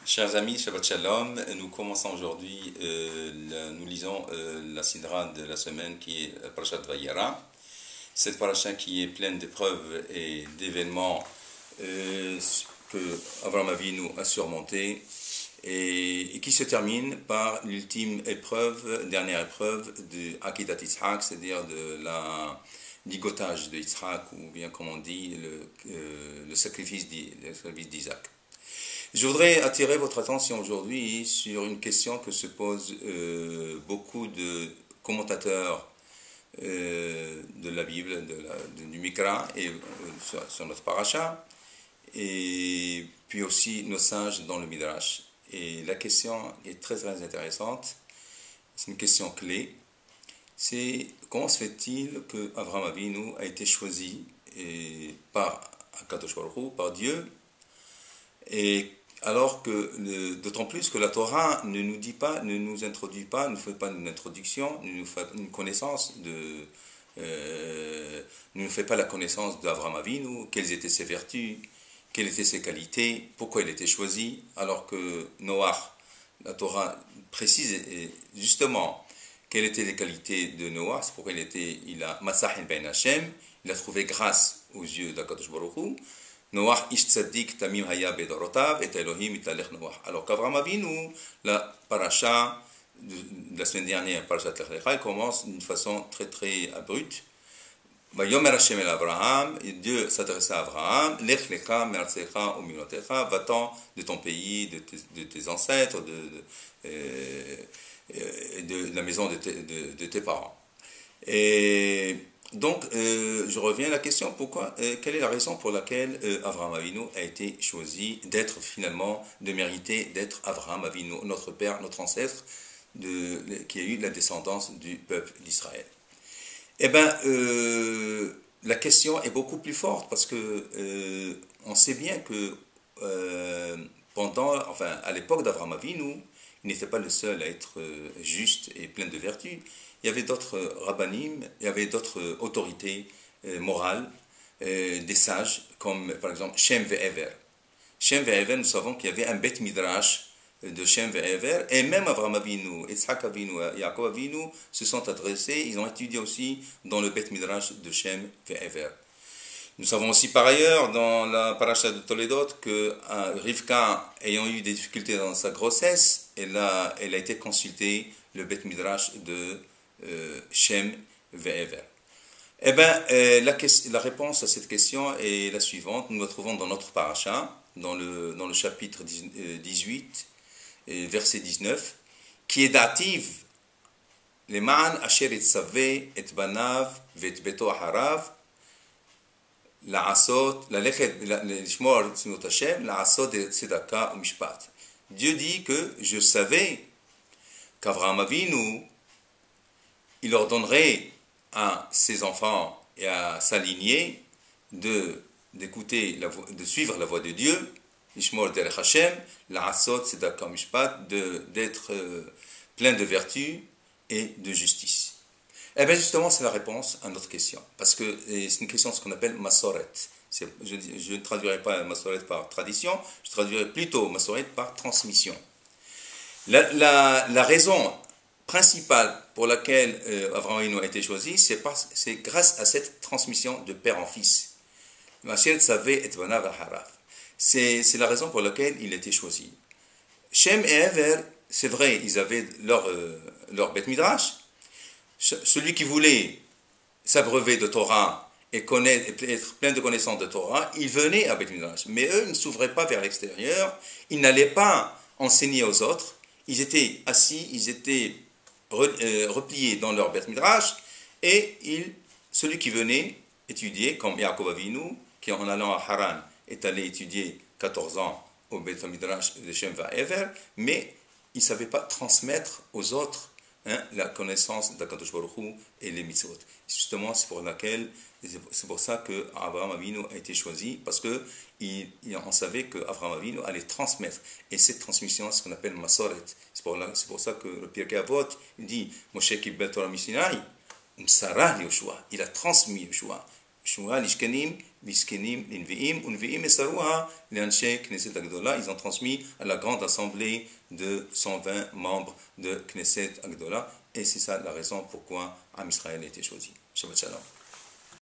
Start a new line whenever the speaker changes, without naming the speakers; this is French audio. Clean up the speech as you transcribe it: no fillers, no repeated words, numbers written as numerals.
Chers amis, Shabbat Shalom, nous commençons aujourd'hui, nous lisons la sidra de la semaine qui est Parashat Vayera. Cette paracha qui est pleine d'épreuves et d'événements que Avraham Avinu a surmonté et qui se termine par l'ultime épreuve, dernière épreuve de Akedat Yitzhak, c'est-à-dire de la ligotage de Yitzhak, ou bien comme on dit, le sacrifice d'Isaac. Je voudrais attirer votre attention aujourd'hui sur une question que se posent beaucoup de commentateurs de la Bible, du Mikra, et sur notre paracha, et puis aussi nos sages dans le Midrash. Et la question est très très intéressante, c'est une question clé, c'est comment se fait-il que Avraham Avinu a été choisi par Akadosh Baruch Hu, par Dieu, et alors que, d'autant plus que la Torah ne nous dit pas, ne nous introduit pas, ne fait pas une introduction, ne nous fait une connaissance ne nous fait pas la connaissance d'Avraham Avinu, quelles étaient ses vertus, quelles étaient ses qualités, pourquoi il était choisi, alors que Noach, la Torah précise justement quelles étaient les qualités de Noach, c'est pourquoi il a Matzahin ben Hashem, il a trouvé grâce aux yeux d'Akadosh Baruch Hu. Noach ish tzaddik tamim haya bedorotav et Elohim italech Noach. Alors qu'Avraham Avinu, la paracha de la semaine dernière, parashat Lech Lecha, commence d'une façon très très abrupte. Vayomer Hashem el Abraham, et Dieu s'adressa à Abraham, Lech Lecha me'artzecha u'minotecha, va-t'en de ton pays, de tes ancêtres, de la maison de tes parents. Et donc, je reviens à la question, quelle est la raison pour laquelle Avraham Avinu a été choisi d'être finalement, de mériter d'être Avraham Avinu, notre père, notre ancêtre, qui a eu la descendance du peuple d'Israël. Eh bien, la question est beaucoup plus forte, parce que on sait bien que à l'époque d'Avraham Avinu, il n'était pas le seul à être juste et plein de vertus. Il y avait d'autres rabbanim, il y avait d'autres autorités morales, des sages, comme par exemple Shem ve'Ever. Shem ve'Ever, nous savons qu'il y avait un Bet Midrash de Shem ve'Ever, et même Avraham Avinu, Yitzhak Avinu, Yaakov Avinu se sont adressés, ils ont étudié aussi dans le Bet Midrash de Shem ve'Ever. Nous savons aussi par ailleurs dans la paracha de Toledot que Rivka, ayant eu des difficultés dans sa grossesse, elle a été consultée le Bet Midrash de Shem ve'Ever. Eh bien, la réponse à cette question est la suivante. Nous la trouvons dans notre paracha, dans le chapitre 18, verset 19, qui est dative Leman asher etzaveh et banav ve'et beto aharav Dieu dit que je savais qu'Avraham Avinu, il ordonnerait à ses enfants et à sa lignée de suivre la voie de Dieu, d'être plein de vertu et de justice. Eh bien justement, c'est la réponse à notre question, parce que c'est une question de ce qu'on appelle Masoret. Je ne traduirai pas Masoret par tradition, je traduirai plutôt Masoret par transmission. La raison principale pour laquelle Avraham Avinu a été choisi, c'est grâce à cette transmission de père en fils. C'est la raison pour laquelle il a été choisi. Shem et Ever, c'est vrai, ils avaient leur Bet Midrash. Celui qui voulait s'abreuver de Torah et être plein de connaissances de Torah, il venait à Bet Midrash. Mais eux ne s'ouvraient pas vers l'extérieur, ils n'allaient pas enseigner aux autres, ils étaient assis, ils étaient repliés dans leur Bet Midrash, et celui qui venait étudier, comme Yaakov Avinu, qui en allant à Haran est allé étudier 14 ans au Bet Midrash de Shem ve'Ever, mais il ne savait pas transmettre aux autres la connaissance d'Akadosh Baruch Hu et les mitzvot. Justement, c'est pour ça que Avraham Avinu a été choisi, parce que on savait que Avraham Avinu allait transmettre, et cette transmission, c'est ce qu'on appelle Masoret. C'est pour ça que le Pirkei Avot dit Moshe kibbel Torah miSinai, Umsarah Yoshua, il a transmis Yoshua. Shmuel, Ishkenim, Miskenim, Linviim, Unviim et Sarouha, l'Anche Knesset Agdola, ils ont transmis à la grande assemblée de 120 membres de Knesset Agdola, et c'est ça la raison pourquoi Am Israël a été choisi. Shabbat Shalom.